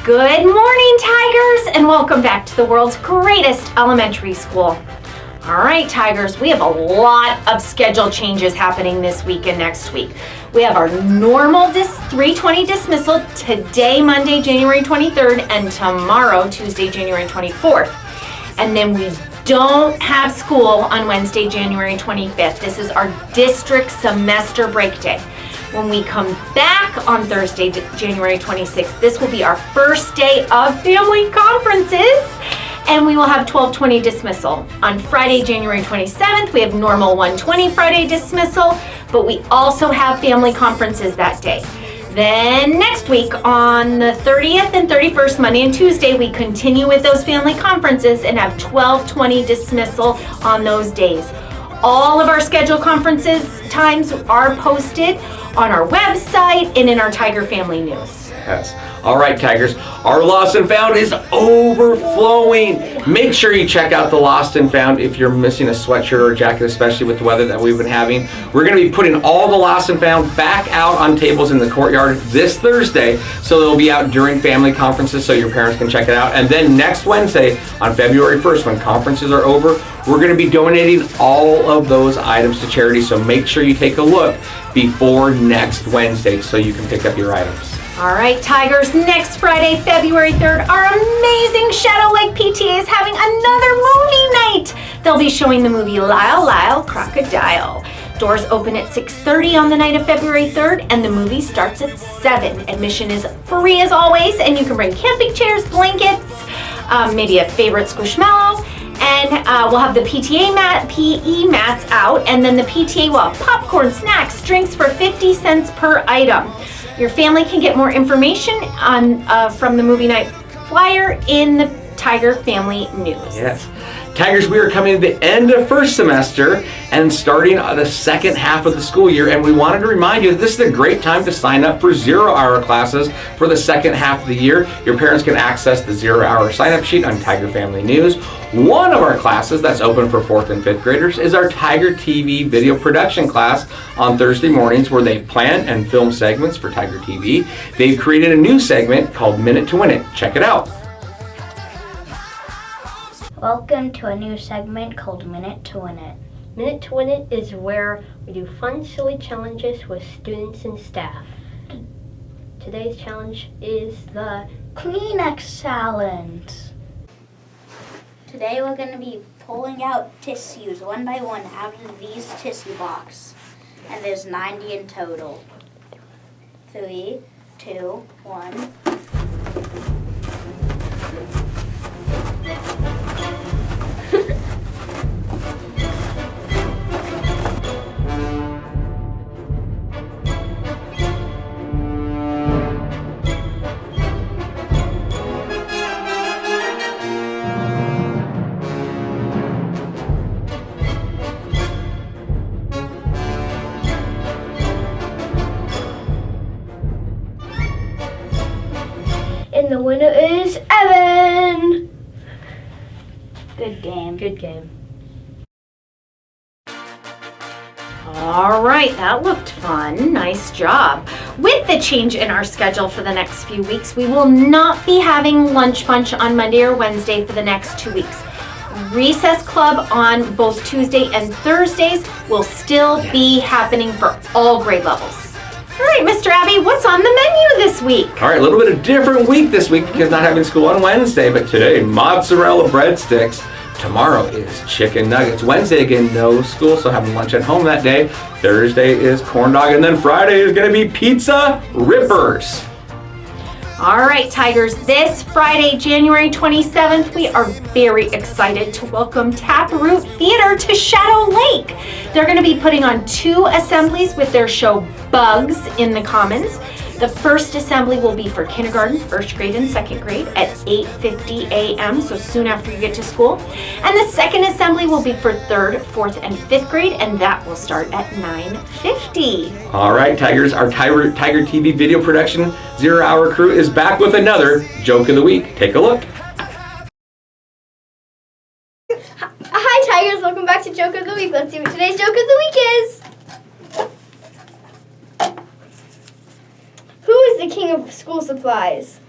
Good morning, Tigers, and welcome back to the world's greatest elementary school. All right, Tigers, we have a lot of schedule changes happening this week and next week. We have our normal 3:20 dismissal today, Monday, January 23rd, and tomorrow, Tuesday, January 24th. And then we don't have school on Wednesday, January 25th. This is our district semester break day. When we come back on Thursday, January 26th, this will be our first day of family conferences, and we will have 12:20 dismissal. On Friday, January 27th, we have normal 1:20 Friday dismissal, but we also have family conferences that day. Then next week, on the 30th and 31st, Monday and Tuesday, we continue with those family conferences and have 12:20 dismissal on those days. All of our scheduled conferences times are posted on our website and in our Tiger Family News. Yes. All right, Tigers, our Lost and Found is overflowing. Make sure you check out the Lost and Found if you're missing a sweatshirt or a jacket, especially with the weather that we've been having. We're going to be putting all the Lost and Found back out on tables in the courtyard this Thursday, so they'll be out during family conferences so your parents can check it out. And then next Wednesday, on February 1st, when conferences are over, we're going to be donating all of those items to charity, so make sure you take a look before next Wednesday so you can pick up your items. All right, Tigers, next Friday, February 3rd, our amazing Shadow Lake PTA is having another movie night. They'll be showing the movie Lyle Lyle Crocodile. Doors open at 6:30 on the night of February 3rd, and the movie starts at 7. Admission is free as always, and you can bring camping chairs, blankets, maybe a favorite Squishmallow, and we'll have the PE mats out, and then the PTA will have popcorn, snacks, drinks for 50 cents per item. Your family can get more information on from the movie night flyer in the Tiger Family News. Yes. Tigers, we are coming to the end of first semester and starting the second half of the school year, and we wanted to remind you that this is a great time to sign up for 0-hour classes for the second half of the year. Your parents can access the 0-hour sign-up sheet on Tiger Family News. One of our classes that's open for 4th and 5th graders is our Tiger TV video production class on Thursday mornings, where they plan and film segments for Tiger TV. They've created a new segment called Minute to Win It. Check it out. Welcome to a new segment called Minute to Win It. Minute to Win It is where we do fun, silly challenges with students and staff. Today's challenge is the Kleenex challenge. Today we're going to be pulling out tissues one by one out of these tissue boxes. And there's 90 in total. 3, 2, 1. And the winner is Evan! Good game. Good game. All right, that looked fun. Nice job. With the change in our schedule for the next few weeks, we will not be having lunch bunch on Monday or Wednesday for the next 2 weeks. Recess Club on both Tuesday and Thursdays will still be happening for all grade levels. All right, Mr. Abbey, what's on the menu this week? All right, a little bit of different week this week because not having school on Wednesday, but today, mozzarella breadsticks. Tomorrow is chicken nuggets. Wednesday, again, no school, so having lunch at home that day. Thursday is corn dog, and then Friday is gonna be pizza rippers. All right, Tigers, this Friday, January 27th, we are very excited to welcome Taproot Theater to Shadow Lake. They're going to be putting on 2 assemblies with their show Bugs in the Commons. The first assembly will be for kindergarten, 1st grade, and 2nd grade at 8:50 a.m., so soon after you get to school. And the second assembly will be for 3rd, 4th, and 5th grade, and that will start at 9:50. All right, Tigers, our Tiger TV video production 0-hour crew is back with another Joke of the Week. Take a look. Hi Tigers, welcome back to Joke of the Week. Let's see what today's Joke of the Week is. Who is the king of school supplies?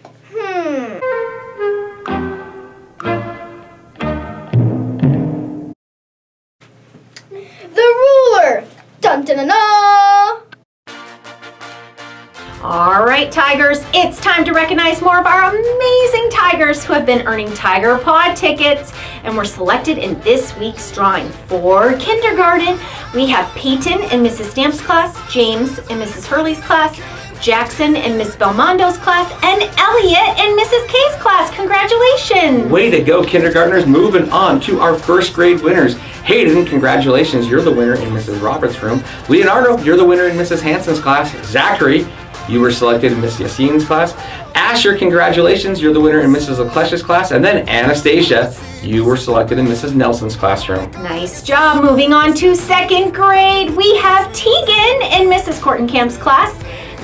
It's time to recognize more of our amazing Tigers who have been earning Tiger Paw tickets and were selected in this week's drawing. For kindergarten, we have Peyton in Mrs. Stamp's class, James in Mrs. Hurley's class, Jackson in Miss Belmondo's class, and Elliot in Mrs. K's class. Congratulations! Way to go, kindergartners. Moving on to our first grade winners. Hayden, congratulations, you're the winner in Mrs. Roberts' room. Leonardo, you're the winner in Mrs. Hanson's class. Zachary, you were selected in Miss Yassine's class. Asher, congratulations, you're the winner in Mrs. Leclesh's class. And then Anastasia, you were selected in Mrs. Nelson's classroom. Nice job. Moving on to second grade, we have Tegan in Mrs. Kortenkamp's class,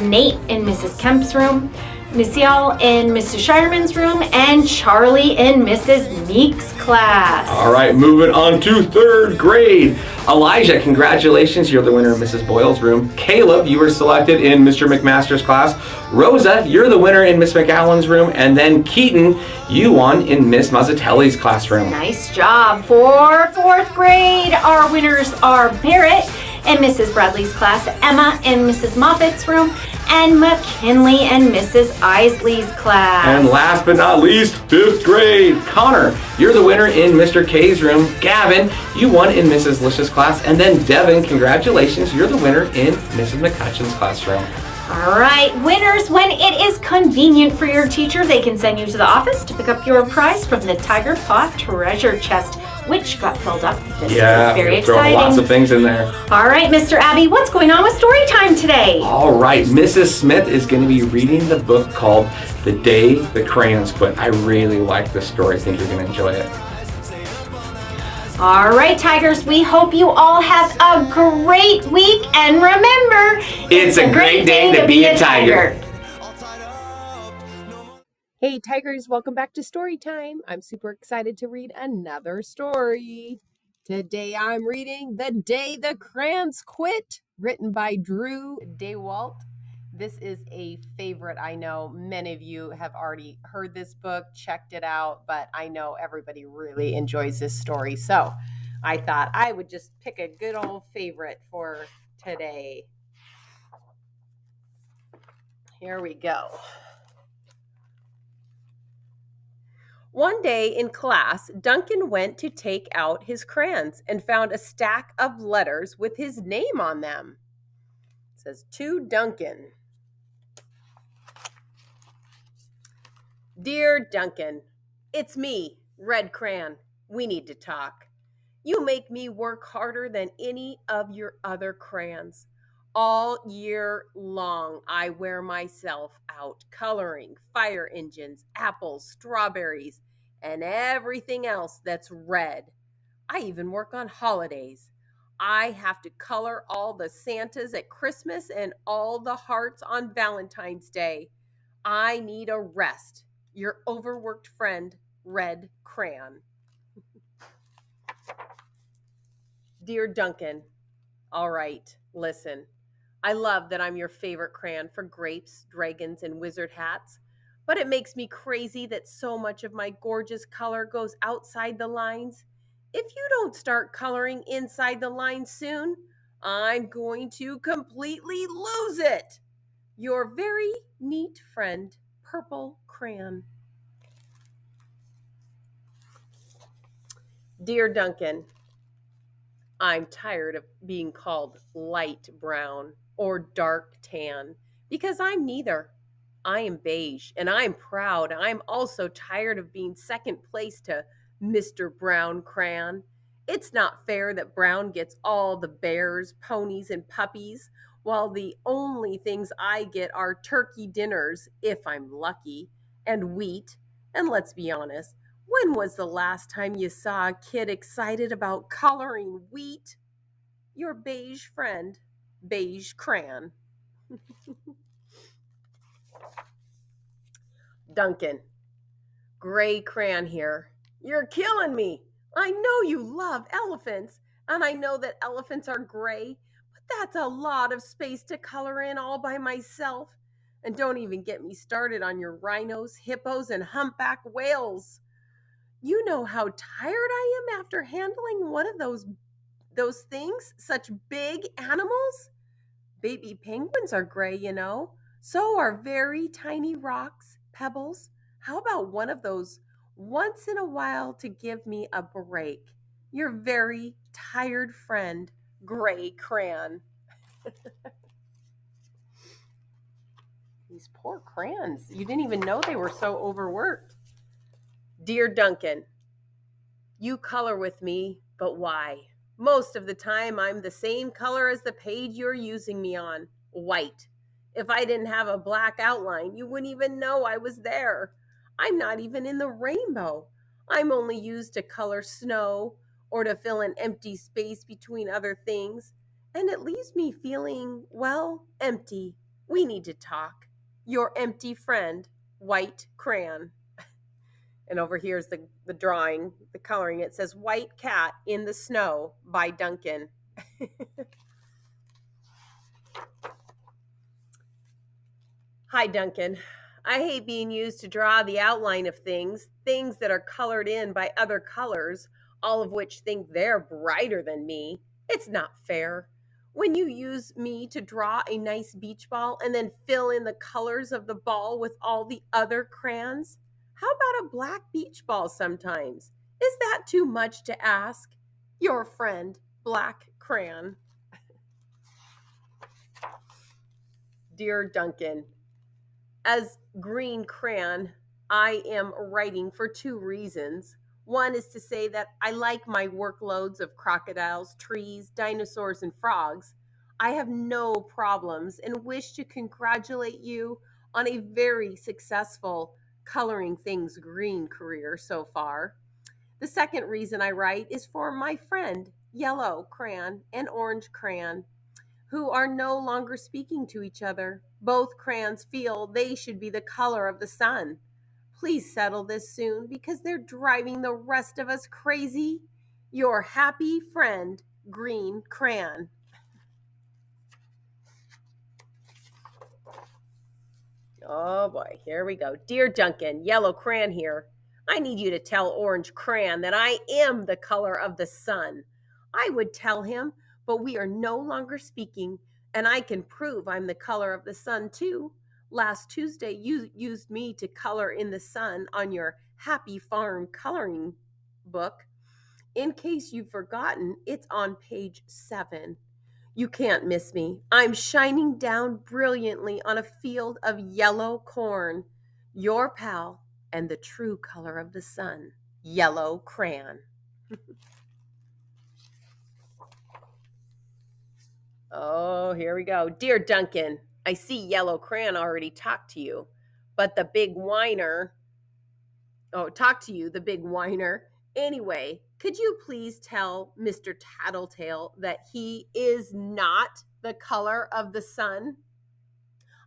Nate in Mrs. Kemp's room, Missiel in Mrs. Shireman's room, and Charlie in Mrs. Meek's class. All right, moving on to third grade. Elijah, congratulations, you're the winner in Mrs. Boyle's room. Caleb, you were selected in Mr. McMaster's class. Rosa, you're the winner in Miss McAllen's room. And then Keaton, you won in Miss Mazzatelli's classroom. Nice job. For fourth grade, our winners are Barrett in Mrs. Bradley's class, Emma in Mrs. Moffat's room, and McKinley in Mrs. Isley's class. And last but not least, fifth grade. Connor, you're the winner in Mr. K's room. Gavin, you won in Mrs. Lish's class. And then Devin, congratulations, you're the winner in Mrs. McCutcheon's classroom. All right, winners, when it is convenient for your teacher, they can send you to the office to pick up your prize from the Tiger Paw treasure chest, which got filled up. This is very exciting. Lots of things in there. All right, Mr. Abby, what's going on with story time today? All right, Mrs. Smith is going to be reading the book called The Day the Crayons Quit. I really like this story. I think you're going to enjoy it. All right, Tigers, we hope you all have a great week. And remember, It's a great day to be a Tiger. Hey Tigers, welcome back to Story Time. I'm super excited to read another story. Today I'm reading The Day the Crayons Quit, written by Drew DeWalt. This is a favorite. I know many of you have already heard this book, checked it out, but I know everybody really enjoys this story. So I thought I would just pick a good old favorite for today. Here we go. One day in class, Duncan went to take out his crayons and found a stack of letters with his name on them. It says, "To Duncan. Dear Duncan, it's me, Red Crayon. We need to talk. You make me work harder than any of your other crayons. All year long, I wear myself out coloring fire engines, apples, strawberries, and everything else that's red. I even work on holidays. I have to color all the Santas at Christmas and all the hearts on Valentine's Day. I need a rest. Your overworked friend, Red Crayon." Dear Duncan, all right, listen. I love that I'm your favorite crayon for grapes, dragons, and wizard hats, but it makes me crazy that so much of my gorgeous color goes outside the lines. If you don't start coloring inside the lines soon, I'm going to completely lose it. Your very neat friend, Purple Crayon. Dear Duncan, I'm tired of being called light brown or dark tan because I'm neither. I am beige and I'm proud. I'm also tired of being second place to Mr. Brown Crayon. It's not fair that Brown gets all the bears, ponies, and puppies, while the only things I get are turkey dinners, if I'm lucky, and wheat. And let's be honest, when was the last time you saw a kid excited about coloring wheat? Your beige friend, Beige Crayon. Duncan, Gray Crayon here. You're killing me. I know you love elephants, and I know that elephants are gray, but that's a lot of space to color in all by myself. And don't even get me started on your rhinos, hippos, and humpback whales. You know how tired I am after handling one of those things, such big animals. Baby penguins are gray, you know, So are very tiny rocks, pebbles. How about one of those once in a while to give me a break? Your very tired friend, Gray Crayon. These poor crayons. You didn't even know they were so overworked. Dear Duncan, you color with me, but why? Most of the time, I'm the same color as the page you're using me on, white. If I didn't have a black outline, you wouldn't even know I was there. I'm not even in the rainbow. I'm only used to color snow or to fill an empty space between other things. And it leaves me feeling, well, empty. We need to talk. Your empty friend, White Crayon. And over here is the drawing, the coloring. It says White Cat in the Snow by Duncan. Hi, Duncan. I hate being used to draw the outline of things that are colored in by other colors, all of which think they're brighter than me. It's not fair. When you use me to draw a nice beach ball and then fill in the colors of the ball with all the other crayons, how about a black beach ball sometimes? Is that too much to ask? Your friend, Black Crayon. Dear Duncan, as Green Crayon, I am writing for two reasons. One is to say that I like my workloads of crocodiles, trees, dinosaurs, and frogs. I have no problems and wish to congratulate you on a very successful coloring things green career so far. The second reason I write is for my friend, Yellow Crayon and Orange Crayon, who are no longer speaking to each other. Both crayons feel they should be the color of the sun. Please settle this soon because they're driving the rest of us crazy. Your happy friend, Green Crayon. Oh boy, here we go. Dear Duncan, Yellow Crayon here. I need you to tell Orange Crayon that I am the color of the sun. I would tell him, but we are no longer speaking, and I can prove I'm the color of the sun too. Last Tuesday, you used me to color in the sun on your Happy Farm coloring book. In case you've forgotten, it's on page 7. You can't miss me. I'm shining down brilliantly on a field of yellow corn. Your pal and the true color of the sun, Yellow Crayon. Oh, here we go. Dear Duncan, I see Yellow Crayon already talked to you, but the big whiner, talked to you, the big whiner. Anyway, could you please tell Mr. Tattletale that he is not the color of the sun?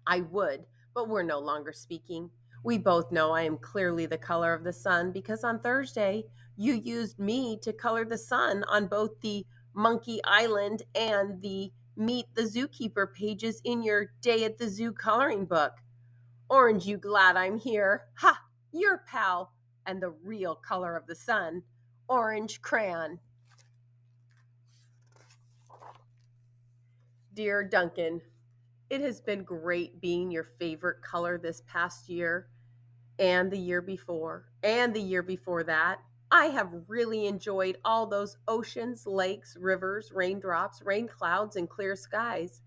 I would, but we're no longer speaking. We both know I am clearly the color of the sun because on Thursday you used me to color the sun on both the Monkey Island and the Meet the Zookeeper pages in your Day at the Zoo coloring book. Orange, you glad I'm here? Ha! Your pal and the real color of the sun, Orange Crayon. Dear Duncan, it has been great being your favorite color this past year and the year before and the year before that. I have really enjoyed all those oceans, lakes, rivers, raindrops, rain clouds, and clear skies.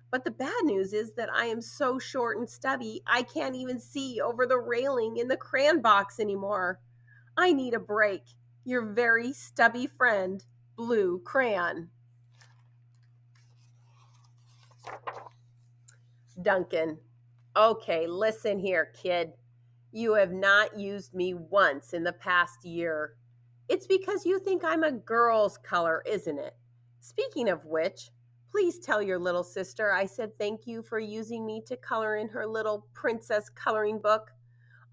But the bad news is that I am so short and stubby, I can't even see over the railing in the crayon box anymore. I need a break. Your very stubby friend, Blue Crayon. Duncan. Okay, listen here, kid. You have not used me once in the past year. It's because you think I'm a girl's color, isn't it? Speaking of which, please tell your little sister I said thank you for using me to color in her little princess coloring book.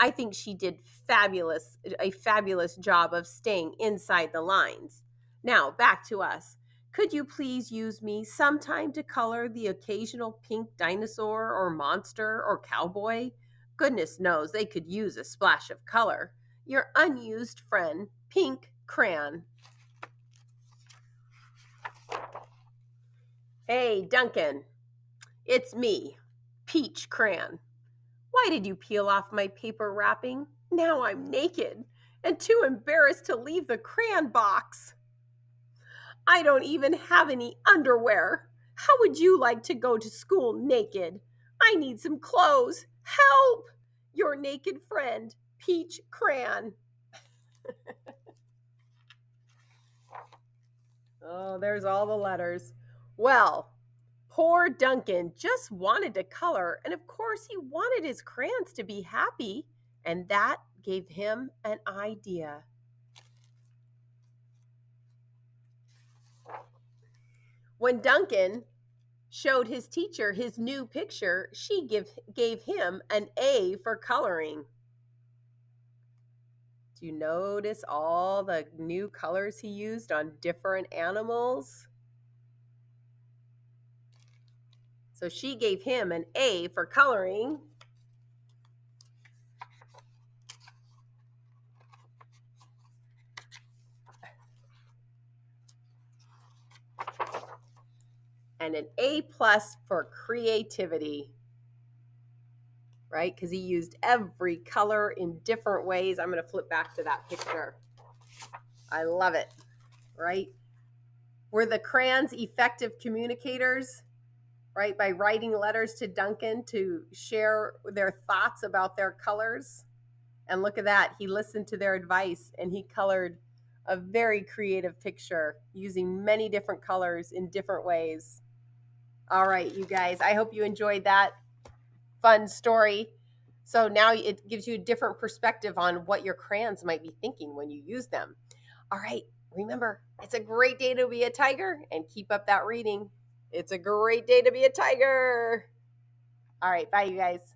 I think she did a fabulous job of staying inside the lines. Now, back to us. Could you please use me sometime to color the occasional pink dinosaur or monster or cowboy? Goodness knows they could use a splash of color. Your unused friend, Pink Crayon. Hey, Duncan. It's me, Peach crayon. Why did you peel off my paper wrapping? Now I'm naked and too embarrassed to leave the crayon box. I don't even have any underwear. How would you like to go to school naked? I need some clothes. Help! Your naked friend, Peach Crayon. Oh, there's all the letters. Well, poor Duncan just wanted to color, and of course he wanted his crayons to be happy, and that gave him an idea. When Duncan showed his teacher his new picture, she gave him an A for coloring. Do you notice all the new colors he used on different animals? So she gave him an A for coloring. And an A+ for creativity, right? Because he used every color in different ways. I'm going to flip back to that picture. I love it, right? Were the crayons effective communicators, right? By writing letters to Duncan to share their thoughts about their colors. And look at that. He listened to their advice and he colored a very creative picture using many different colors in different ways. All right, you guys, I hope you enjoyed that fun story. So now it gives you a different perspective on what your crayons might be thinking when you use them. All right, remember, it's a great day to be a tiger and keep up that reading. It's a great day to be a tiger. All right, bye, you guys.